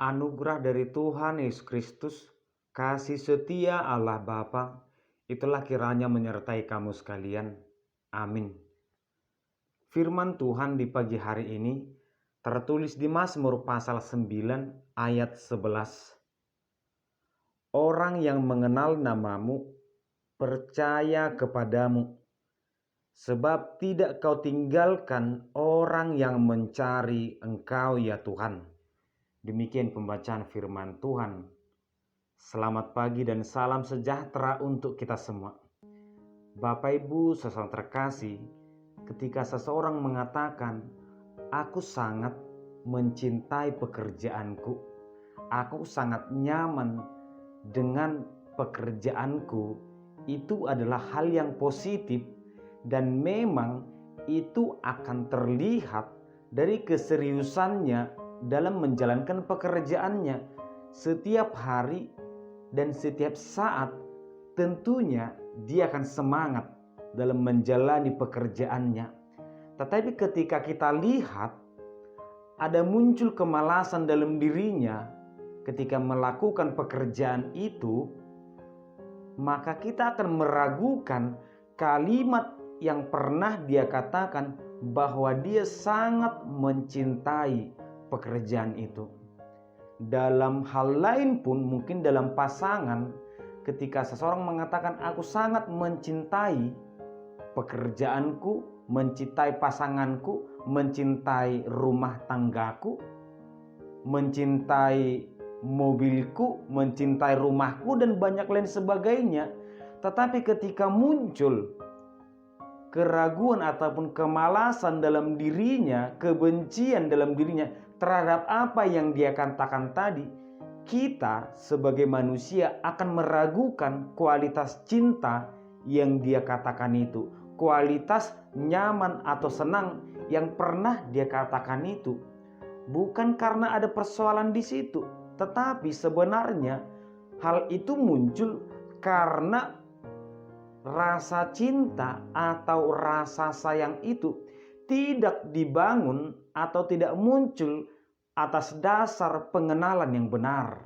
Anugerah dari Tuhan Yesus Kristus, kasih setia Allah Bapa, itulah kiranya menyertai kamu sekalian. Amin. Firman Tuhan di pagi hari ini tertulis di Mazmur pasal 9 ayat 11. Orang yang mengenal namamu percaya kepadamu, sebab tidak kau tinggalkan orang yang mencari Engkau ya Tuhan. Demikian pembacaan firman Tuhan. Selamat pagi dan salam sejahtera untuk kita semua. Bapak Ibu saudara terkasih, ketika seseorang mengatakan, aku sangat mencintai pekerjaanku, aku sangat nyaman dengan pekerjaanku, itu adalah hal yang positif dan memang itu akan terlihat dari keseriusannya dalam menjalankan pekerjaannya setiap hari dan setiap saat. Tentunya dia akan semangat dalam menjalani pekerjaannya. Tetapi ketika kita lihat ada muncul kemalasan dalam dirinya ketika melakukan pekerjaan itu, maka kita akan meragukan kalimat yang pernah dia katakan bahwa dia sangat mencintai pekerjaan itu. Dalam hal lain pun, mungkin dalam pasangan, ketika seseorang mengatakan aku sangat mencintai pekerjaanku, mencintai pasanganku, mencintai rumah tanggaku, mencintai mobilku, mencintai rumahku dan banyak lain sebagainya. Tetapi ketika muncul keraguan ataupun kemalasan dalam dirinya, kebencian dalam dirinya terhadap apa yang dia katakan tadi, kita sebagai manusia akan meragukan kualitas cinta yang dia katakan itu, kualitas nyaman atau senang yang pernah dia katakan itu. Bukan karena ada persoalan di situ, tetapi sebenarnya hal itu muncul karena rasa cinta atau rasa sayang itu tidak dibangun atau tidak muncul atas dasar pengenalan yang benar.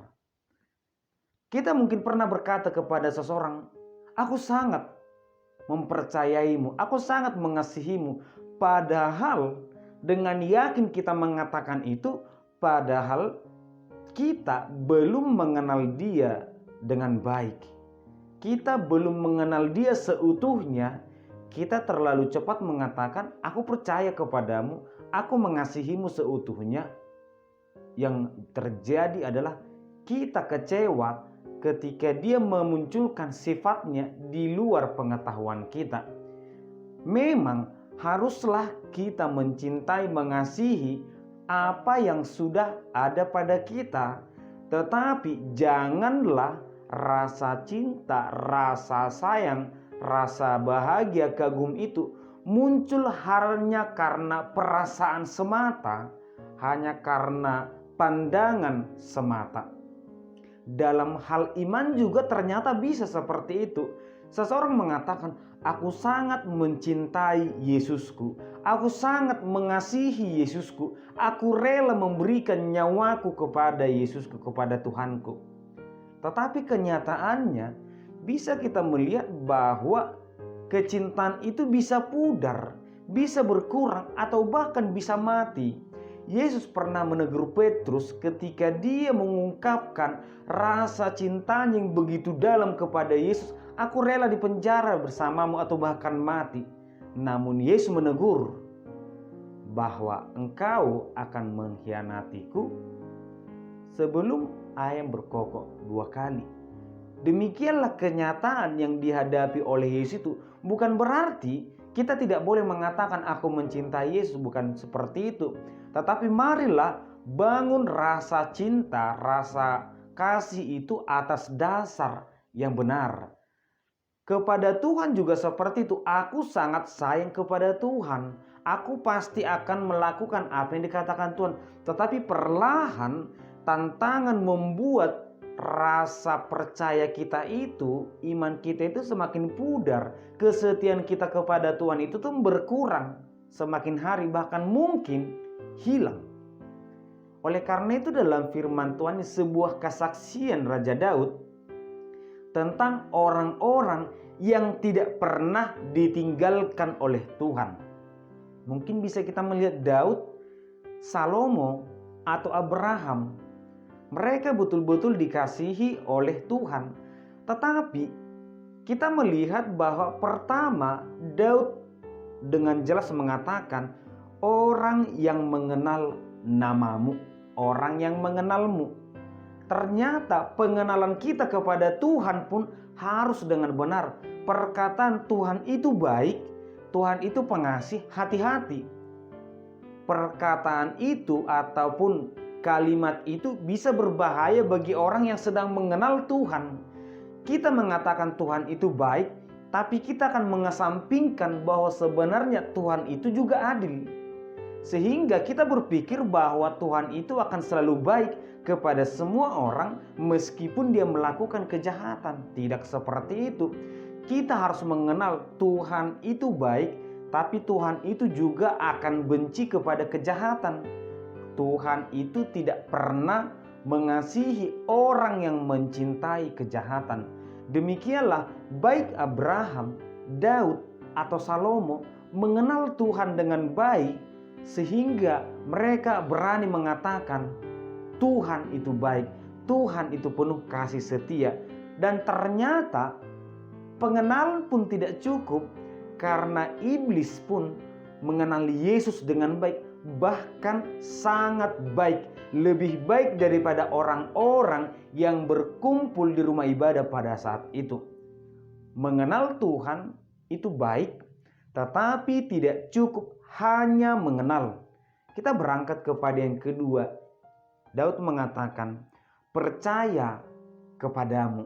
Kita mungkin pernah berkata kepada seseorang, aku sangat mempercayaimu, aku sangat mengasihimu. Padahal dengan yakin kita mengatakan itu, padahal kita belum mengenal dia dengan baik. Kita belum mengenal dia seutuhnya. Kita terlalu cepat mengatakan, aku percaya kepadamu, aku mengasihimu seutuhnya. Yang terjadi adalah kita kecewa ketika dia memunculkan sifatnya di luar pengetahuan kita. Memang haruslah kita mencintai, mengasihi apa yang sudah ada pada kita. Tetapi janganlah rasa cinta, rasa sayang, rasa bahagia, kagum itu muncul hanya karena perasaan semata, hanya karena pandangan semata. Dalam hal iman juga ternyata bisa seperti itu. Seseorang mengatakan, aku sangat mencintai Yesusku, aku sangat mengasihi Yesusku, aku rela memberikan nyawaku kepada Yesusku, kepada Tuhanku. Tetapi kenyataannya bisa kita melihat bahwa kecintaan itu bisa pudar, bisa berkurang, atau bahkan bisa mati. Yesus pernah menegur Petrus ketika dia mengungkapkan rasa cintanya yang begitu dalam kepada Yesus. Aku rela dipenjara bersamamu atau bahkan mati. Namun Yesus menegur bahwa engkau akan mengkhianatiku sebelum ayam berkokok 2 kali. Demikianlah kenyataan yang dihadapi oleh Yesus itu. Bukan berarti kita tidak boleh mengatakan aku mencintai Yesus, bukan seperti itu. Tetapi marilah bangun rasa cinta, rasa kasih itu atas dasar yang benar. Kepada Tuhan juga seperti itu. Aku sangat sayang kepada Tuhan. Aku pasti akan melakukan apa yang dikatakan Tuhan. Tetapi perlahan tantangan membuat rasa percaya kita itu, iman kita itu semakin pudar. Kesetiaan kita kepada Tuhan itu tuh berkurang semakin hari, bahkan mungkin hilang. Oleh karena itu dalam firman Tuhan ini sebuah kesaksian Raja Daud tentang orang-orang yang tidak pernah ditinggalkan oleh Tuhan. Mungkin bisa kita melihat Daud, Salomo, atau Abraham. Mereka betul-betul dikasihi oleh Tuhan. Tetapi kita melihat bahwa pertama Daud dengan jelas mengatakan, orang yang mengenal namamu, orang yang mengenalmu. Ternyata pengenalan kita kepada Tuhan pun harus dengan benar. Perkataan Tuhan itu baik, Tuhan itu pengasih, hati-hati. Perkataan itu ataupun kalimat itu bisa berbahaya bagi orang yang sedang mengenal Tuhan. Kita mengatakan Tuhan itu baik, tapi kita akan mengesampingkan bahwa sebenarnya Tuhan itu juga adil. Sehingga kita berpikir bahwa Tuhan itu akan selalu baik kepada semua orang meskipun dia melakukan kejahatan. Tidak seperti itu. Kita harus mengenal Tuhan itu baik, tapi Tuhan itu juga akan benci kepada kejahatan. Tuhan itu tidak pernah mengasihi orang yang mencintai kejahatan. Demikianlah baik Abraham, Daud, atau Salomo mengenal Tuhan dengan baik, sehingga mereka berani mengatakan Tuhan itu baik, Tuhan itu penuh kasih setia. Dan ternyata pengenalan pun tidak cukup, karena iblis pun mengenal Yesus dengan baik, bahkan sangat baik, lebih baik daripada orang-orang yang berkumpul di rumah ibadah pada saat itu. Mengenal Tuhan itu baik, tetapi tidak cukup hanya mengenal. Kita berangkat kepada yang kedua. Daud mengatakan, percaya kepadamu.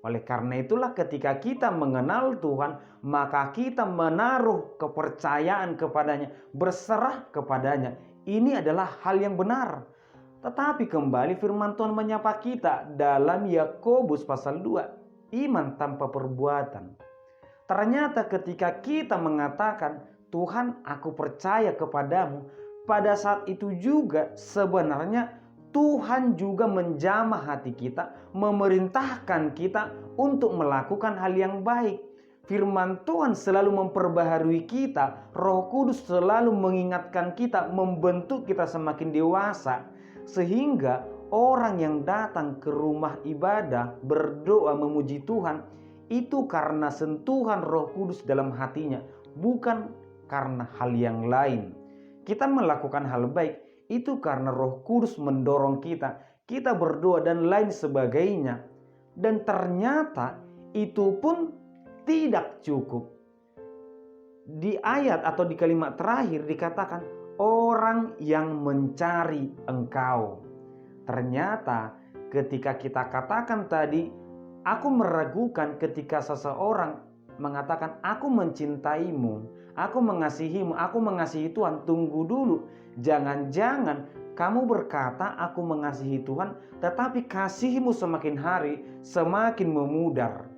Oleh karena itulah ketika kita mengenal Tuhan, maka kita menaruh kepercayaan kepadanya, berserah kepadanya. Ini adalah hal yang benar. Tetapi kembali firman Tuhan menyapa kita dalam Yakobus pasal 2, iman tanpa perbuatan. Ternyata ketika kita mengatakan, Tuhan, aku percaya kepadamu, pada saat itu juga sebenarnya Tuhan juga menjamah hati kita, memerintahkan kita untuk melakukan hal yang baik. Firman Tuhan selalu memperbaharui kita, Roh Kudus selalu mengingatkan kita, membentuk kita semakin dewasa. Sehingga orang yang datang ke rumah ibadah berdoa memuji Tuhan, itu karena sentuhan Roh Kudus dalam hatinya, bukan karena hal yang lain. Kita melakukan hal baik itu karena Roh Kudus mendorong kita, kita berdoa dan lain sebagainya. Dan ternyata itu pun tidak cukup. Di ayat atau di kalimat terakhir dikatakan, orang yang mencari engkau. Ternyata ketika kita katakan tadi, aku meragukan ketika seseorang mengatakan aku mencintaimu, aku mengasihimu, aku mengasihi Tuhan. Tunggu dulu, jangan-jangan kamu berkata aku mengasihi Tuhan, tetapi kasihmu semakin hari semakin memudar.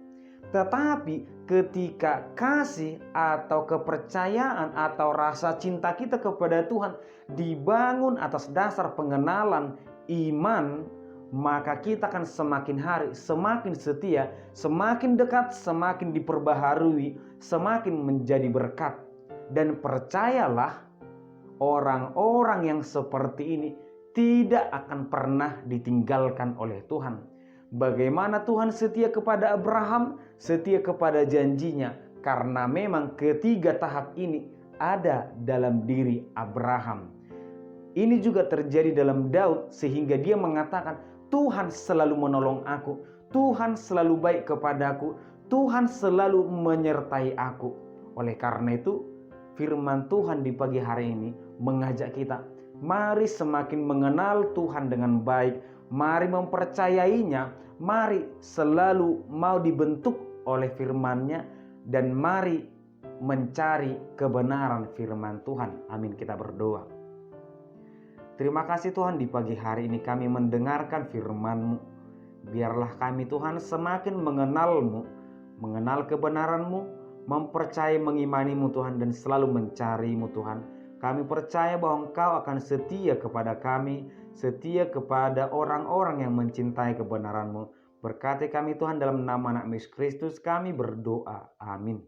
Tetapi ketika kasih atau kepercayaan atau rasa cinta kita kepada Tuhan dibangun atas dasar pengenalan iman, maka kita akan semakin hari semakin setia, semakin dekat, semakin diperbaharui, semakin menjadi berkat. Dan percayalah, orang-orang yang seperti ini tidak akan pernah ditinggalkan oleh Tuhan. Bagaimana Tuhan setia kepada Abraham, setia kepada janjinya, karena memang ketiga tahap ini ada dalam diri Abraham. Ini juga terjadi dalam Daud, sehingga dia mengatakan, Tuhan selalu menolong aku, Tuhan selalu baik kepadaku, Tuhan selalu menyertai aku. Oleh karena itu, firman Tuhan di pagi hari ini mengajak kita, mari semakin mengenal Tuhan dengan baik, mari mempercayainya, mari selalu mau dibentuk oleh firman-Nya, dan mari mencari kebenaran firman Tuhan. Amin, kita berdoa. Terima kasih Tuhan, di pagi hari ini kami mendengarkan firman-Mu. Biarlah kami Tuhan semakin mengenal-Mu, mengenal kebenaran-Mu, mempercayai mengimani-Mu Tuhan, dan selalu mencari-Mu Tuhan. Kami percaya bahwa Engkau akan setia kepada kami, setia kepada orang-orang yang mencintai kebenaran-Mu. Berkati kami Tuhan, dalam nama anak Yesus Kristus kami berdoa. Amin.